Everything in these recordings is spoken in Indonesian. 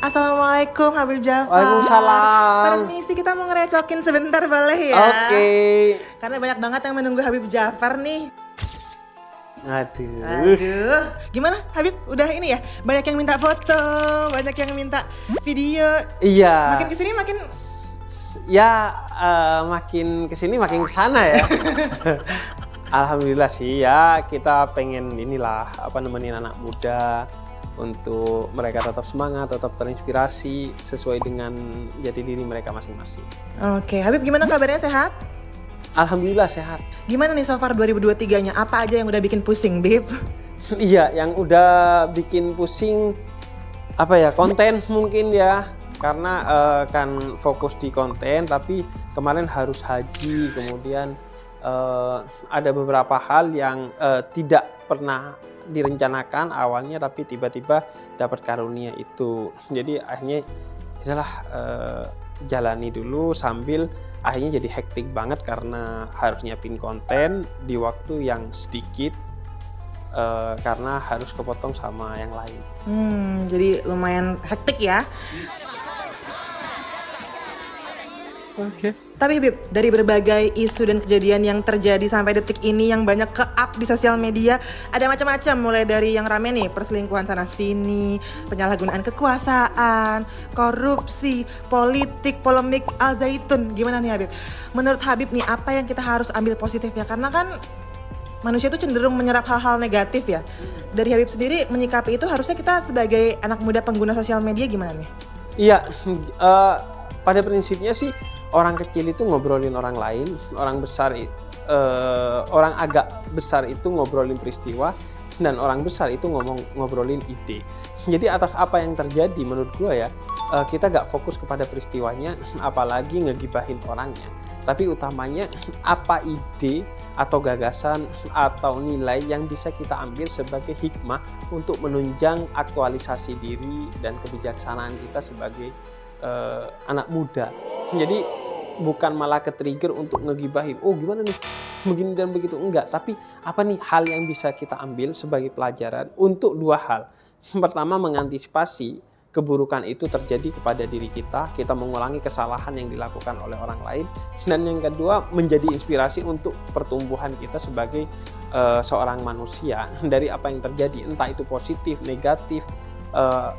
Assalamualaikum Habib Jafar. Waalaikumsalam. Permisi, kita mau ngerecokin sebentar boleh ya? Oke. Karena banyak banget yang menunggu Habib Jafar nih. Aduh. Gimana Habib? Udah ini ya? Banyak yang minta foto, banyak yang minta video. Iya. Makin kesini makin makin kesini makin kesana ya. Alhamdulillah sih ya, kita pengen nemenin anak muda untuk mereka tetap semangat, tetap terinspirasi sesuai dengan jati diri mereka masing-masing. Oke, Habib gimana kabarnya, sehat? Alhamdulillah sehat. Gimana nih so far 2023-nya? Apa aja yang udah bikin pusing, Bib? Iya, yang udah bikin pusing konten mungkin ya. Karena kan fokus di konten, tapi kemarin harus haji, kemudian ada beberapa hal yang tidak pernah direncanakan awalnya, tapi tiba-tiba dapat karunia itu. Jadi akhirnya jalani dulu sambil akhirnya jadi hektik banget karena harus nyiapin konten di waktu yang sedikit karena harus kepotong sama yang lain. Jadi lumayan hektik ya. Oke. Tapi Bib, dari berbagai isu dan kejadian yang terjadi sampai detik ini yang banyak ke-up di sosial media, ada macam-macam, mulai dari yang rame nih, perselingkuhan sana sini, penyalahgunaan kekuasaan, korupsi, politik, polemik Al Zaitun. Gimana nih Habib? Menurut Habib nih, apa yang kita harus ambil positifnya? Karena kan manusia itu cenderung menyerap hal-hal negatif ya. Dari Habib sendiri menyikapi itu, harusnya kita sebagai anak muda pengguna sosial media gimana nih? Iya, pada prinsipnya sih orang kecil itu ngobrolin orang lain, orang agak besar itu ngobrolin peristiwa, dan orang besar itu ngobrolin ide. Jadi atas apa yang terjadi menurut gue ya, kita gak fokus kepada peristiwanya, apalagi ngegibahin orangnya. Tapi utamanya apa ide atau gagasan atau nilai yang bisa kita ambil sebagai hikmah untuk menunjang aktualisasi diri dan kebijaksanaan kita sebagai anak muda. Jadi bukan malah ke-trigger untuk ngegibahin, oh gimana nih, begini dan begitu, enggak. Tapi apa nih hal yang bisa kita ambil sebagai pelajaran untuk dua hal. Pertama, mengantisipasi keburukan itu terjadi kepada diri kita mengulangi kesalahan yang dilakukan oleh orang lain. Dan yang kedua, menjadi inspirasi untuk pertumbuhan kita sebagai seorang manusia dari apa yang terjadi, entah itu positif, negatif,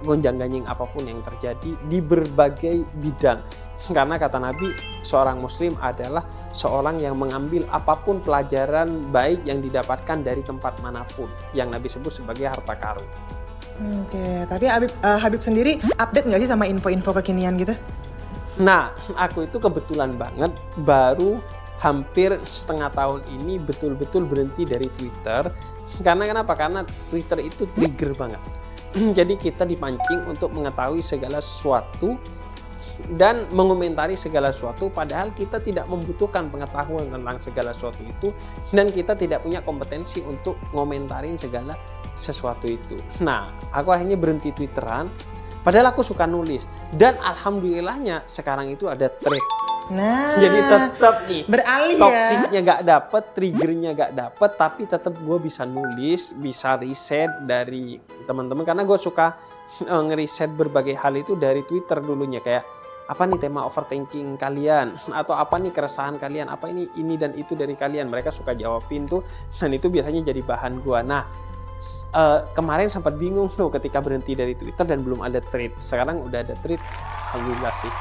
gonjang-ganjing apapun yang terjadi di berbagai bidang. Karena kata Nabi, seorang muslim adalah seorang yang mengambil apapun pelajaran baik yang didapatkan dari tempat manapun, yang Nabi sebut sebagai harta karun. Oke, tapi Habib sendiri update nggak sih sama info-info kekinian gitu? Nah, aku itu kebetulan banget baru hampir setengah tahun ini betul-betul berhenti dari Twitter. Karena kenapa? Karena Twitter itu trigger banget. Jadi kita dipancing untuk mengetahui segala sesuatu dan mengomentari segala sesuatu, padahal kita tidak membutuhkan pengetahuan tentang segala sesuatu itu, dan kita tidak punya kompetensi untuk ngomentarin segala sesuatu itu. Nah, aku akhirnya berhenti Twitteran, padahal aku suka nulis, dan alhamdulillahnya sekarang itu ada thread. Nah, jadi tetap nih beralih toksiknya gak dapet, triggernya gak dapet, tapi tetap gue bisa nulis, bisa riset dari teman-teman, karena gue suka ngeriset berbagai hal itu dari Twitter dulunya, kayak apa nih tema overthinking kalian, atau apa nih keresahan kalian, apa ini dan itu dari kalian, mereka suka jawabin tuh, dan itu biasanya jadi bahan gua. Nah, kemarin sempat bingung tuh ketika berhenti dari Twitter dan belum ada thread. Sekarang udah ada thread, alhamdulillah sih.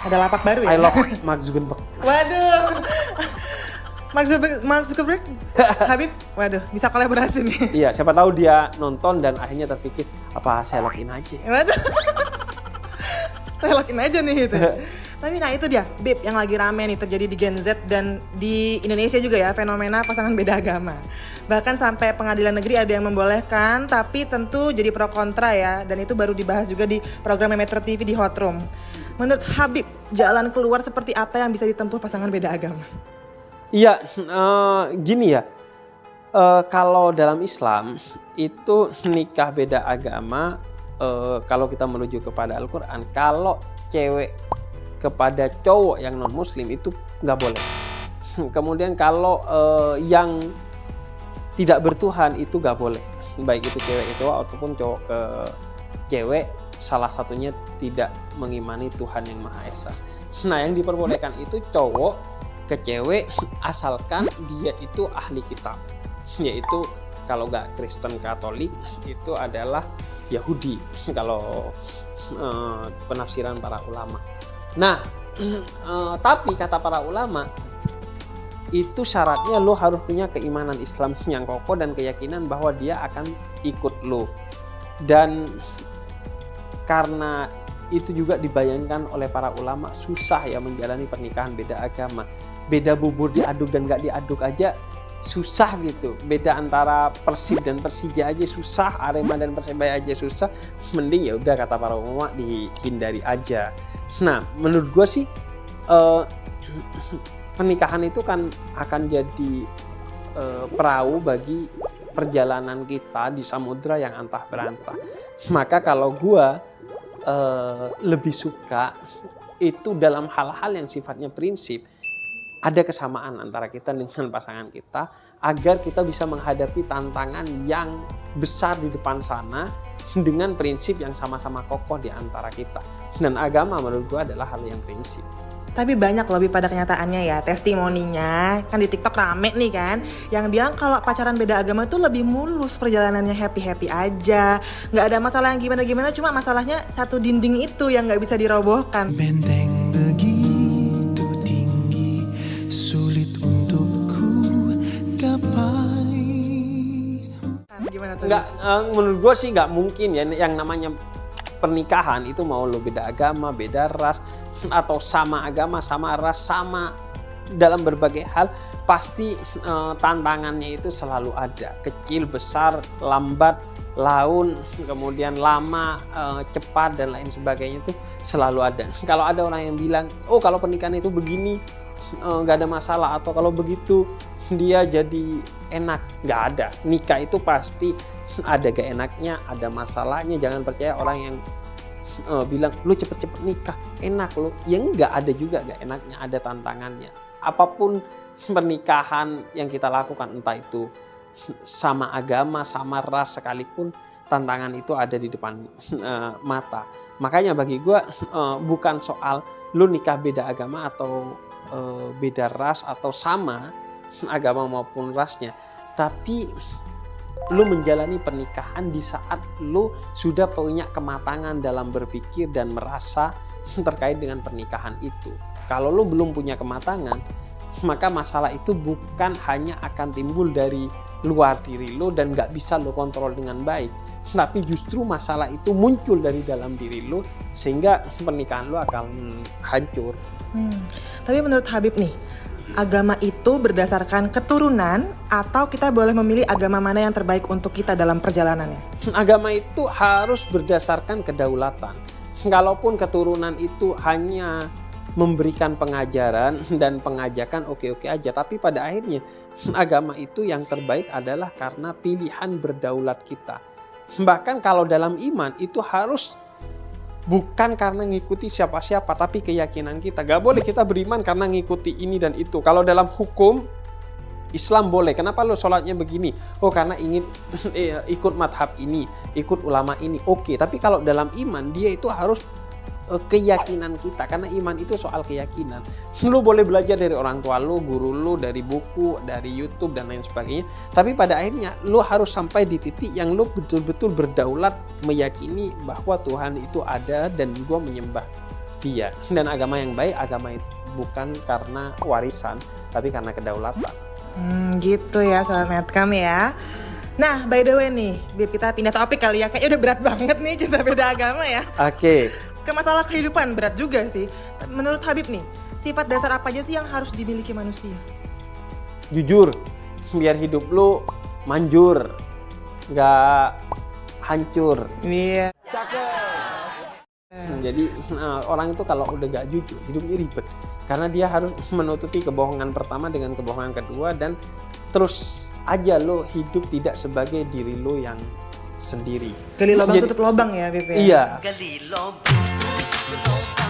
Ada lapak baru ya? I love Mark Zuckerberg. Waduh, Mark Zuckerberg, Habib, waduh, bisa kolaborasi nih. Iya, siapa tahu dia nonton dan akhirnya terpikir, apa saya login aja. Waduh, saya login aja nih gitu. Tapi nah itu dia, Bib, yang lagi rame nih terjadi di Gen Z dan di Indonesia juga ya, fenomena pasangan beda agama. Bahkan sampai pengadilan negeri ada yang membolehkan, tapi tentu jadi pro kontra ya, dan itu baru dibahas juga di program Metro TV di Hot Room. Menurut Habib, jalan keluar seperti apa yang bisa ditempuh pasangan beda agama? Iya, gini ya, kalau dalam Islam itu nikah beda agama, kalau kita menuju kepada Al-Quran, kalau cewek kepada cowok yang non muslim itu nggak boleh. Kemudian kalau yang tidak bertuhan itu nggak boleh, baik itu cewek itu ataupun cowok ke cewek, salah satunya tidak mengimani Tuhan yang Maha Esa. Nah, yang diperbolehkan itu cowok ke cewek asalkan dia itu ahli kitab, yaitu kalau nggak Kristen Katolik itu adalah Yahudi kalau penafsiran para ulama. Nah, tapi kata para ulama itu syaratnya lo harus punya keimanan Islam yang kokoh dan keyakinan bahwa dia akan ikut lo. Dan karena itu juga dibayangkan oleh para ulama, susah ya menjalani pernikahan beda agama. Beda bubur diaduk dan gak diaduk aja susah gitu. Beda antara Persib dan Persija aja susah, Arema dan Persebaya aja susah. Mending ya udah kata para ulama dihindari aja. Nah, menurut gue sih pernikahan itu kan akan jadi perahu bagi perjalanan kita di samudra yang antah berantah. Maka kalau gue lebih suka itu dalam hal-hal yang sifatnya prinsip, ada kesamaan antara kita dengan pasangan kita agar kita bisa menghadapi tantangan yang besar di depan sana dengan prinsip yang sama-sama kokoh di antara kita. Dan agama menurut gue adalah hal yang prinsip. Tapi banyak lebih pada kenyataannya ya, testimoninya kan di TikTok rame nih kan, yang bilang kalau pacaran beda agama tuh lebih mulus, perjalanannya happy-happy aja, nggak ada masalah yang gimana-gimana, cuma masalahnya satu dinding itu yang nggak bisa dirobohkan. Benteng begitu tinggi, sulit untukku gapai. Gimana tuh? Nggak, menurut gue sih nggak mungkin ya yang namanya pernikahan itu mau lo beda agama, beda ras, atau sama agama, sama ras, sama dalam berbagai hal, pasti tantangannya itu selalu ada. Kecil, besar, lambat, laun, kemudian lama, cepat, dan lain sebagainya itu selalu ada. Kalau ada orang yang bilang, oh kalau pernikahan itu begini, nggak ada masalah, atau kalau begitu dia jadi enak, nggak ada. Nikah itu pasti ada gak enaknya, ada masalahnya. Jangan percaya orang yang bilang lu cepet-cepet nikah enak lu, ya enggak, ada juga gak enaknya, ada tantangannya. Apapun pernikahan yang kita lakukan, entah itu sama agama, sama ras sekalipun, tantangan itu ada di depan mata. Makanya bagi gue bukan soal lu nikah beda agama atau beda ras atau sama agama maupun rasnya, tapi lu menjalani pernikahan di saat lu sudah punya kematangan dalam berpikir dan merasa terkait dengan pernikahan itu. Kalau lu belum punya kematangan, maka masalah itu bukan hanya akan timbul dari luar diri lu dan gak bisa lu kontrol dengan baik, tapi justru masalah itu muncul dari dalam diri lu sehingga pernikahan lu akan hancur. Tapi menurut Habib nih, agama itu berdasarkan keturunan atau kita boleh memilih agama mana yang terbaik untuk kita dalam perjalanannya? Agama itu harus berdasarkan kedaulatan. Kalaupun keturunan itu hanya memberikan pengajaran dan pengajakan oke-oke aja, tapi pada akhirnya agama itu yang terbaik adalah karena pilihan berdaulat kita. Bahkan kalau dalam iman itu harus bukan karena ngikuti siapa-siapa, tapi keyakinan kita. Gak boleh kita beriman karena ngikuti ini dan itu. Kalau dalam hukum Islam boleh. Kenapa lo sholatnya begini? Oh karena ingin ikut madhab ini, ikut ulama ini. Oke, tapi kalau dalam iman dia itu harus keyakinan kita, karena iman itu soal keyakinan. Lu boleh belajar dari orang tua lu, guru lu, dari buku, dari YouTube dan lain sebagainya, tapi pada akhirnya lu harus sampai di titik yang lu betul-betul berdaulat meyakini bahwa Tuhan itu ada dan gua menyembah Dia. Dan agama yang baik, agama itu bukan karena warisan, tapi karena kedaulatan. Gitu ya Sobat Medcam ya. Nah, by the way nih, Bib, kita pindah topik kali ya. Kayaknya udah berat banget nih cinta beda agama ya. Oke. Ke masalah kehidupan berat juga sih. Menurut Habib nih, sifat dasar apa aja sih yang harus dimiliki manusia? Jujur, biar hidup lu manjur, nggak hancur. Iya. Jadi orang itu kalau udah gak jujur, hidupnya ribet. Karena dia harus menutupi kebohongan pertama dengan kebohongan kedua, dan terus aja lo hidup tidak sebagai diri lo yang sendiri. Gali lubang tutup lubang ya, Bib ya? Iya.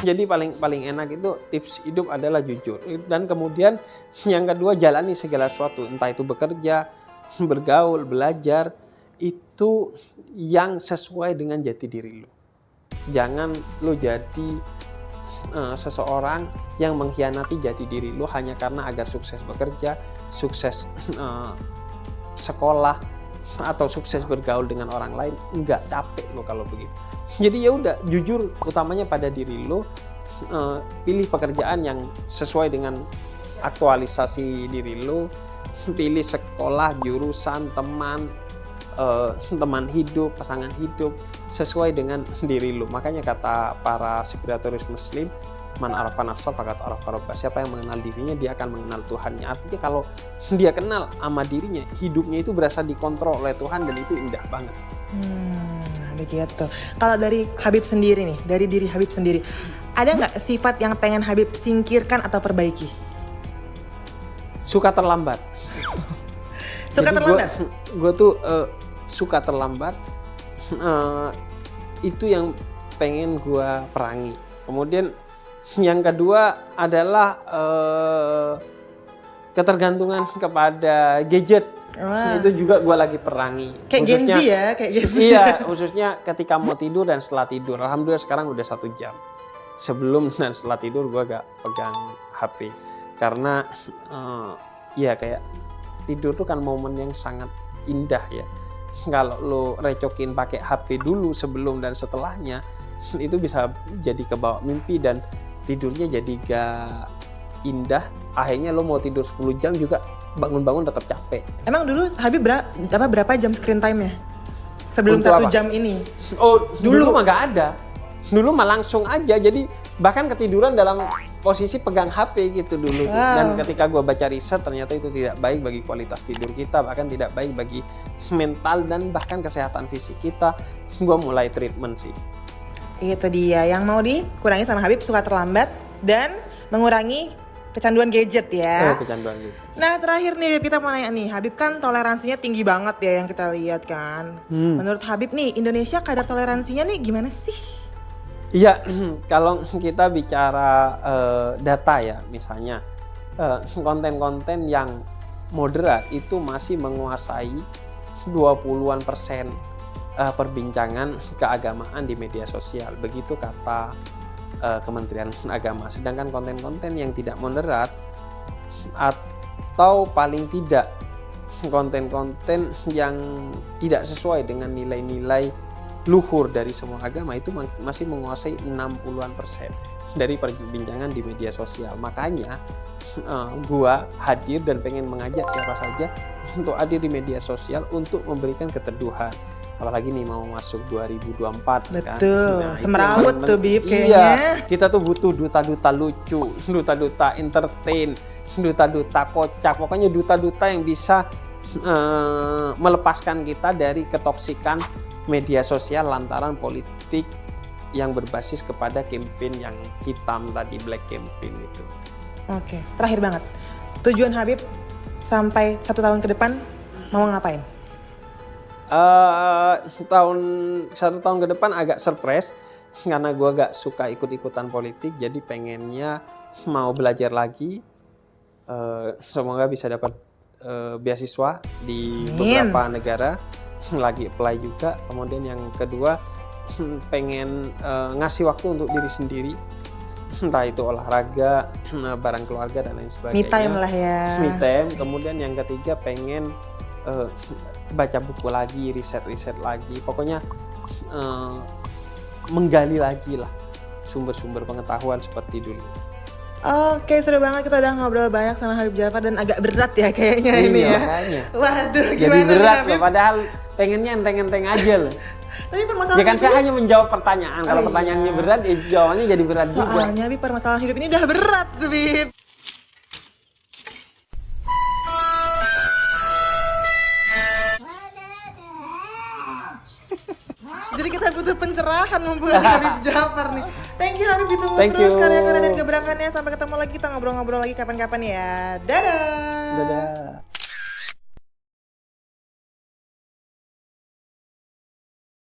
Jadi paling enak itu tips hidup adalah jujur. Dan kemudian yang kedua, jalani segala sesuatu, entah itu bekerja, bergaul, belajar, itu yang sesuai dengan jati diri lo. jangan lu jadi seseorang yang mengkhianati jati diri lu hanya karena agar sukses bekerja, sukses sekolah, atau sukses bergaul dengan orang lain. Enggak, capek lo kalau begitu. Jadi ya udah, jujur utamanya pada diri lo, pilih pekerjaan yang sesuai dengan aktualisasi diri lo, pilih sekolah, jurusan, teman hidup, pasangan hidup sesuai dengan diri lo. Makanya kata para spiritualis muslim, man arafa nafsa faqad arafa rabbah. Siapa yang mengenal dirinya, dia akan mengenal Tuhannya. Artinya kalau dia kenal sama dirinya, hidupnya itu berasa dikontrol oleh Tuhan, dan itu indah banget. Begitu. Kalau dari Habib sendiri nih, dari diri Habib sendiri, ada nggak sifat yang pengen Habib singkirkan atau perbaiki? Suka terlambat. Suka terlambat? Gue tuh suka terlambat. Itu yang pengen gue perangi. Kemudian yang kedua adalah ketergantungan kepada gadget. Wah. Itu juga gue lagi perangi. Kayak Gen Z ya, kayak Gen Z. Iya, khususnya ketika mau tidur dan setelah tidur. Alhamdulillah sekarang udah 1 jam. Sebelum dan setelah tidur gue gak pegang HP. Karena ya kayak tidur tuh kan momen yang sangat indah ya. Kalau lo recokin pakai HP dulu sebelum dan setelahnya, itu bisa jadi kebawa mimpi dan tidurnya jadi gak indah. Akhirnya lo mau tidur 10 jam juga bangun-bangun tetap capek. Emang dulu Habib berapa jam screen time-nya? Sebelum Untuk 1 apa? jam ini? Oh, dulu mah gak ada. Dulu mah langsung aja. Jadi bahkan ketiduran dalam posisi pegang HP gitu dulu. Wow. Dan ketika gue baca riset, ternyata itu tidak baik bagi kualitas tidur kita, bahkan tidak baik bagi mental dan bahkan kesehatan fisik kita. Gue mulai treatment sih. Itu dia yang mau dikurangi sama Habib, suka terlambat dan mengurangi kecanduan gadget ya. Kecanduan gitu. Nah terakhir nih kita mau nanya nih, Habib kan toleransinya tinggi banget ya yang kita lihat kan. Menurut Habib nih, Indonesia kadar toleransinya nih gimana sih? Iya, kalau kita bicara data ya, misalnya konten-konten yang moderat itu masih menguasai 20% perbincangan keagamaan di media sosial. Begitu kata Kementerian Agama. Sedangkan konten-konten yang tidak moderat atau paling tidak konten-konten yang tidak sesuai dengan nilai-nilai luhur dari semua agama itu masih menguasai 60% dari perbincangan di media sosial. Makanya gua hadir dan pengen mengajak siapa saja untuk hadir di media sosial untuk memberikan keteduhan. Apalagi nih mau masuk 2024. Betul, kan? Nah, semerawut tuh Bib kayaknya. Iya, kita tuh butuh duta-duta lucu, duta-duta entertain, duta-duta kocak. Pokoknya duta-duta yang bisa melepaskan kita dari ketoksikan media sosial lantaran politik yang berbasis kepada campaign yang hitam tadi, black campaign itu. Oke, terakhir banget. Tujuan Habib sampai 1 tahun ke depan mau ngapain? 1 tahun ke depan agak surprise karena gue gak suka ikut-ikutan politik, jadi pengennya mau belajar lagi. Semoga bisa dapat beasiswa di beberapa negara, lagi apply juga. Kemudian yang kedua pengen ngasih waktu untuk diri sendiri, entah itu olahraga, bareng keluarga dan lain sebagainya. Me time lah ya. Me time. Kemudian yang ketiga pengen baca buku lagi, riset-riset lagi, pokoknya menggali lagi lah sumber-sumber pengetahuan seperti dulu. Oke, seru banget, kita udah ngobrol banyak sama Habib Jafar dan agak berat ya kayaknya ini ya. Makanya. Waduh, Jadi gimana berat nih, loh, padahal pengennya enteng-enteng aja loh. Tapi permasalahan Ya kan saya hanya menjawab pertanyaan. Kalau iya. pertanyaannya berat, ya jawabannya jadi berat juga. Soalnya Bib, permasalahan hidup ini udah berat tuh Bib. Jadi kita butuh pencerahan mumpung ada Habib Jafar nih. Thank you Habib, ditunggu Thank terus you. karya-karya dan gebrakannya. Sampai ketemu lagi, kita ngobrol-ngobrol lagi kapan-kapan ya. Dadah. Dadah.